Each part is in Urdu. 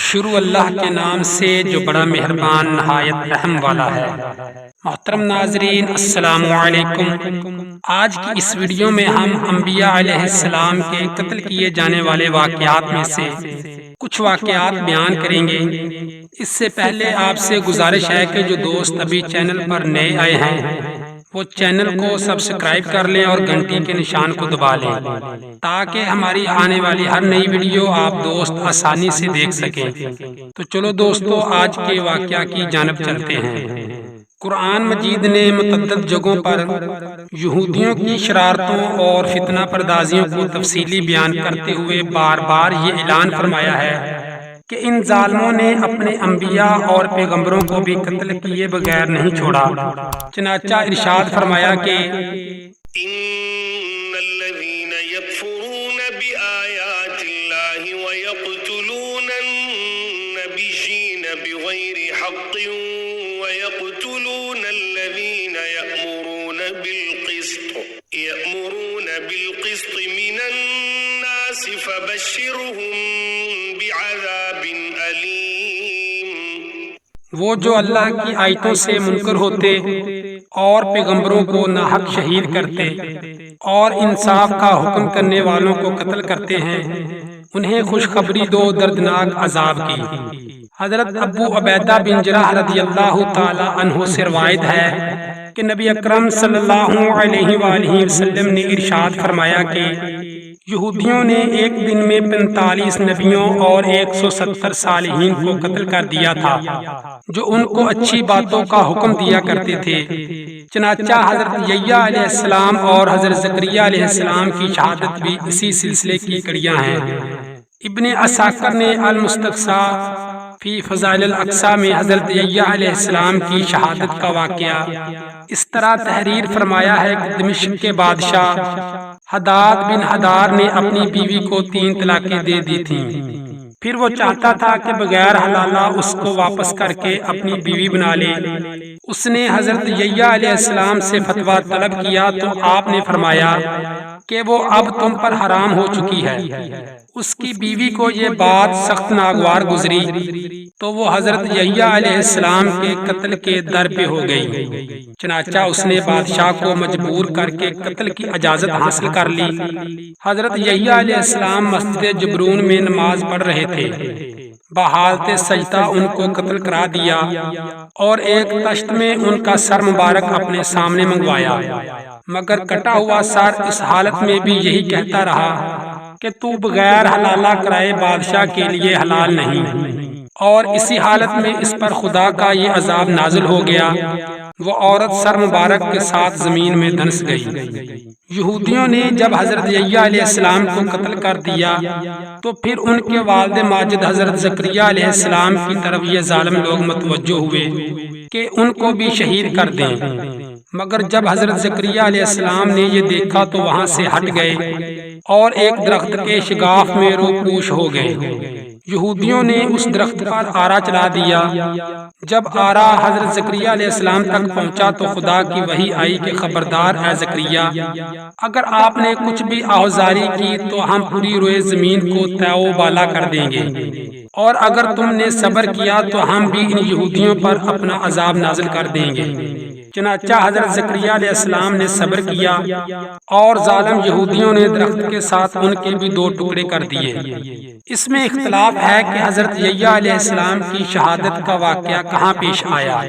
شروع اللہ کے نام سے جو بڑا مہربان نہایت رحم والا ہے۔ محترم ناظرین، السلام علیکم۔ آج کی اس ویڈیو میں ہم انبیاء علیہ السلام کے قتل کیے جانے والے واقعات میں سے کچھ واقعات بیان کریں گے۔ اس سے پہلے آپ سے گزارش ہے کہ جو دوست ابھی چینل پر نئے آئے ہیں وہ چینل کو سبسکرائب کر لیں اور گھنٹی کے نشان کو دبا لیں تاکہ ہماری آنے والی ہر نئی ویڈیو آپ دوست آسانی سے دیکھ سکیں۔ تو چلو دوستو، آج کے واقعہ کی جانب چلتے ہیں۔ قرآن مجید نے متعدد جگہوں پر یہودیوں کی شرارتوں اور فتنہ پردازیوں کو تفصیلی بیان کرتے ہوئے بار بار یہ اعلان فرمایا ہے کہ ان ظالموں نے اپنے انبیاء اور پیغمبروں کو بھی قتل کیے بغیر نہیں چھوڑا۔ چنانچہ ارشاد فرمایا کہ ان الذين يكفرون بآيات الله ويقتلون النبيين بغير حق ويقتلون الذين يأمرون بالقسط من الناس فبشرهم بعذاب أليم۔ وہ جو اللہ کی آیتوں سے منکر ہوتے اور پیغمبروں کو ناحق شہید کرتے اور انصاف کا حکم کرنے والوں کو قتل کرتے ہیں، انہیں خوشخبری دو دردناک عذاب کی۔ حضرت ابو عبیدہ بن جراح رضی اللہ تعالی عنہ سے روایت ہے کہ نبی اکرم صلی اللہ علیہ وآلہ وسلم نے ارشاد فرمایا کہ یہودیوں نے ایک دن میں 45 نبیوں اور 170 صالحین کو قتل کر دیا تھا جو ان کو اچھی باتوں کا حکم دیا کرتے تھے۔ چنانچہ حضرت یحییٰ علیہ السلام اور حضرت زکریا علیہ السلام کی شہادت بھی اسی سلسلے کی کڑیاں ہیں۔ ابن عساکر نے المستقصیٰ فی فضائل الاقصیٰ میں حضرت یحییٰ علیہ السلام کی شہادت کا واقعہ اس طرح تحریر فرمایا ہے کہ دمشق کے بادشاہ حداد بن حدار نے اپنی بیوی کو 3 طلاقیں دے دی تھیں۔ پھر وہ چاہتا تھا کہ بغیر حلالہ اس کو واپس کر کے اپنی بیوی بنا لے۔ اس نے حضرت یحییٰ علیہ السلام سے فتویٰ طلب کیا تو آپ نے فرمایا کہ وہ اب تم پر حرام ہو چکی ہے۔ اس کی بیوی کو یہ بات سخت ناگوار گزری تو وہ حضرت یحییٰ علیہ السلام کے قتل کے در پہ ہو گئی۔ چنانچہ اس نے بادشاہ کو مجبور کر کے قتل کی اجازت حاصل کر لی۔ حضرت یحییٰ علیہ السلام مسجد جبرون میں نماز پڑھ رہے تھے، بحالت سجدہ ان کو قتل کرا دیا اور ایک تشت میں ان کا سر مبارک اپنے سامنے منگوایا، مگر کٹا ہوا سر اس حالت میں بھی یہی کہتا رہا کہ تو بغیر حلالہ کرائے بادشاہ کے لیے حلال نہیں، اور اسی حالت میں اس پر خدا کا یہ عذاب نازل ہو گیا۔ وہ عورت سر مبارک کے ساتھ زمین میں دھنس گئی۔ یہودیوں نے جب حضرت یحییٰ علیہ السلام کو قتل کر دیا تو پھر ان کے والد ماجد حضرت زکریا علیہ السلام کی طرف یہ ظالم لوگ متوجہ ہوئے کہ ان کو بھی شہید کر دیں، مگر جب حضرت زکریا علیہ السلام نے یہ دیکھا تو وہاں سے ہٹ گئے اور ایک درخت کے شگاف میں روپوش ہو گئے۔ یہودیوں نے اس درخت پر آرا چلا دیا۔ جب آرا حضرت زکریا علیہ السلام تک پہنچا تو خدا کی وحی آئی کہ خبردار اے زکریا، اگر آپ نے کچھ بھی آہوزاری کی تو ہم پوری روئے زمین کو تہ و بالا کر دیں گے، اور اگر تم نے صبر کیا تو ہم بھی ان یہودیوں پر اپنا عذاب نازل کر دیں گے۔ چنانچہ حضرت زکریا علیہ السلام نے صبر کیا اور ظالم یہودیوں نے درخت کے ساتھ ان کے بھی 2 ٹکڑے کر دیے۔ اس میں اختلاف ہے کہ حضرت یحییٰ علیہ السلام کی شہادت کا واقعہ کہاں پیش آیا۔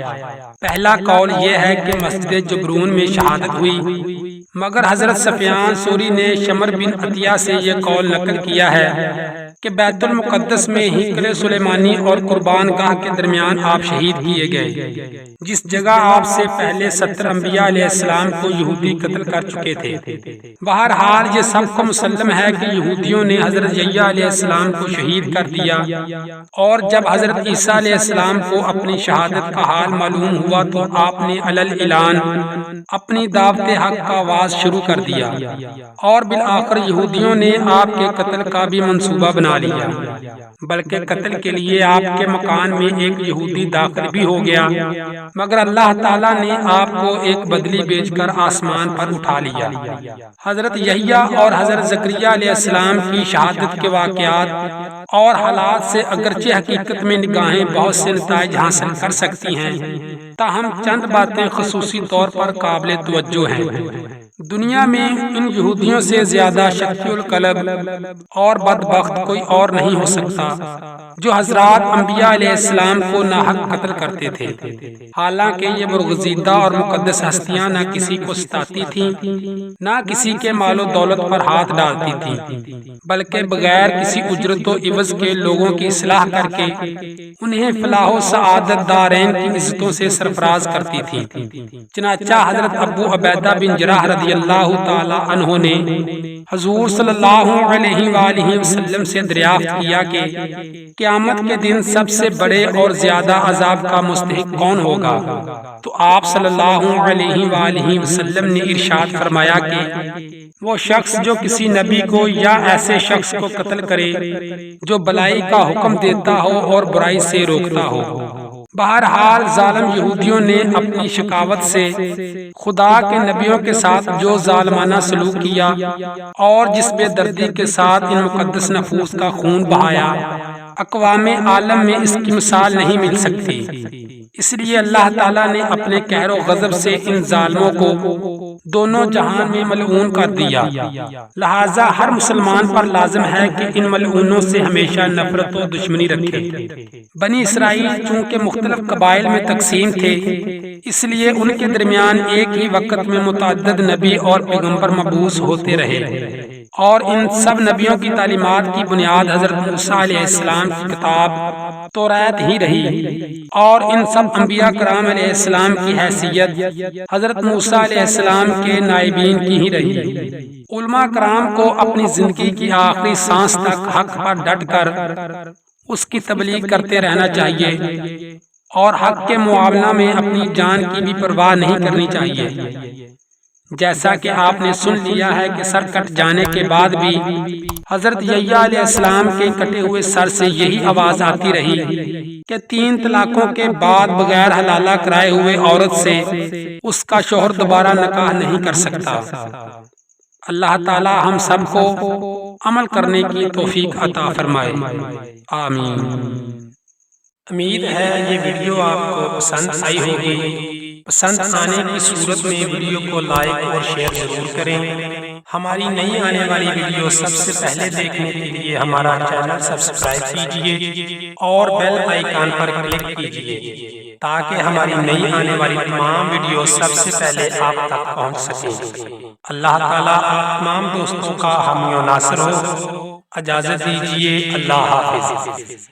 پہلا قول یہ ہے کہ مسجد جبرون میں شہادت ہوئی، مگر حضرت سفیان ثوری نے شمر بن عطیہ سے یہ قول نقل کیا ہے کہ بیت المقدس میں ہیکل سلیمانی اور قربان گاہ کے درمیان آپ شہید کیے گئے، جس جگہ آپ سے پہلے 70 انبیاء علیہ السلام کو یہودی قتل کر چکے تھے۔ بہرحال یہ سب کو مسلم ہے کہ یہودیوں نے حضرت یحییٰ علیہ السلام کو شہید کر دیا، اور جب حضرت عیسیٰ علیہ السلام کو اپنی شہادت کا حال معلوم ہوا تو آپ نے علل اعلان اپنی دعوت حق کا آواز شروع کر دیا، اور بالآخر یہودیوں نے آپ کے قتل کا بھی منصوبہ بنا بنا لیا، بلکہ قتل کے لیے آپ کے مکان میں ایک یہودی داخل بھی ہو گیا، مگر اللہ تعالیٰ نے آپ کو ایک بدلی بھیج کر آسمان پر اٹھا لیا۔ حضرت یحییٰ اور حضرت زکریا علیہ السلام کی شہادت کے واقعات اور حالات سے اگرچہ حقیقت میں نگاہیں بہت سے نتائج حاصل کر سکتی ہیں، تاہم چند باتیں خصوصی طور پر قابل توجہ ہیں۔ دنیا میں ان یہودیوں سے زیادہ شقی القلب اور بدبخت کوئی اور نہیں ہو سکتا جو حضرات انبیاء علیہ السلام کو ناحق قتل کرتے تھے، حالانکہ یہ برگزیدہ اور مقدس ہستیاں نہ کسی کو ستاتی تھیں، نہ کسی کے مال و دولت پر ہاتھ ڈالتی تھیں، بلکہ بغیر کسی اجرت و عوض کے لوگوں کی اصلاح کر کے انہیں فلاح و سعادت دارین کی عزتوں سے سرفراز کرتی تھیں۔ چنانچہ حضرت ابو عبیدہ بن جراح رضی اللہ تعالی عنہ نے حضور صلی اللہ علیہ وآلہ وسلم سے دریافت کیا کہ قیامت کے دن سب سے بڑے اور زیادہ عذاب کا مستحق کون ہوگا؟ تو آپ صلی اللہ علیہ وآلہ وسلم نے ارشاد فرمایا کہ وہ شخص جو کسی نبی کو یا ایسے شخص کو قتل کرے جو بلائی کا حکم دیتا ہو اور برائی سے روکتا ہو۔ بہرحال ظالم یہودیوں نے اپنی شقاوت سے خدا کے نبیوں کے ساتھ جو ظالمانہ سلوک کیا اور جس بے دردی کے ساتھ ان مقدس نفوس کا خون بہایا، اقوام عالم میں اس کی مثال نہیں مل سکتی۔ اس لیے اللہ تعالیٰ نے اپنے قہر و غضب سے ان ظالموں کو دونوں جہان میں ملعون کر دیا، لہٰذا ہر مسلمان پر لازم ہے کہ ان ملعونوں سے ہمیشہ نفرت و دشمنی رکھے۔ بنی اسرائیل چونکہ مختلف قبائل میں تقسیم تھے، اس لیے ان کے درمیان ایک ہی وقت میں متعدد نبی اور پیغمبر مبعوث ہوتے رہے، اور ان سب نبیوں کی تعلیمات کی بنیاد حضرت موسیٰ علیہ السلام کی کتاب توریت ہی رہی، اور ان سب انبیاء کرام علیہ السلام کی حیثیت حضرت موسیٰ علیہ السلام کے نائبین کی ہی رہی۔ علماء کرام کو اپنی زندگی کی آخری سانس تک حق پر ڈٹ کر اس کی تبلیغ کرتے رہنا چاہیے، اور حق کے معاملہ میں اپنی جان کی بھی پرواہ نہیں کرنی چاہیے۔ جیسا کہ آپ نے سن لیا ہے کہ سر کٹ جانے کے بعد بھی حضرت یحییٰ علیہ السلام کے کٹے ہوئے سر سے یہی آواز آتی رہی کہ 3 طلاقوں کے بعد بغیر حلالہ کرائے ہوئے عورت سے اس کا شوہر دوبارہ نکاح نہیں کر سکتا۔ اللہ تعالی ہم سب کو عمل کرنے کی توفیق عطا فرمائے، آمین۔ امید ہے یہ ویڈیو آپ کو پسند آئی ہوگی۔ پسند آنے کی صورت میں ویڈیو کو لائک اور شیئر ضرور کریں۔ ہماری نئی آنے والی ویڈیو سب سے پہلے دیکھنے کے لیے ہمارا چینل سبسکرائب کیجیے اور بیل آئیکن پر کلک کیجیے تاکہ ہماری نئی آنے والی تمام ویڈیو سب سے پہلے آپ تک پہنچ سکیں۔ اللہ تعالیٰ آپ تمام دوستوں کا حامی و ناصر ہو۔ اجازت دیجیے، اللہ حافظ۔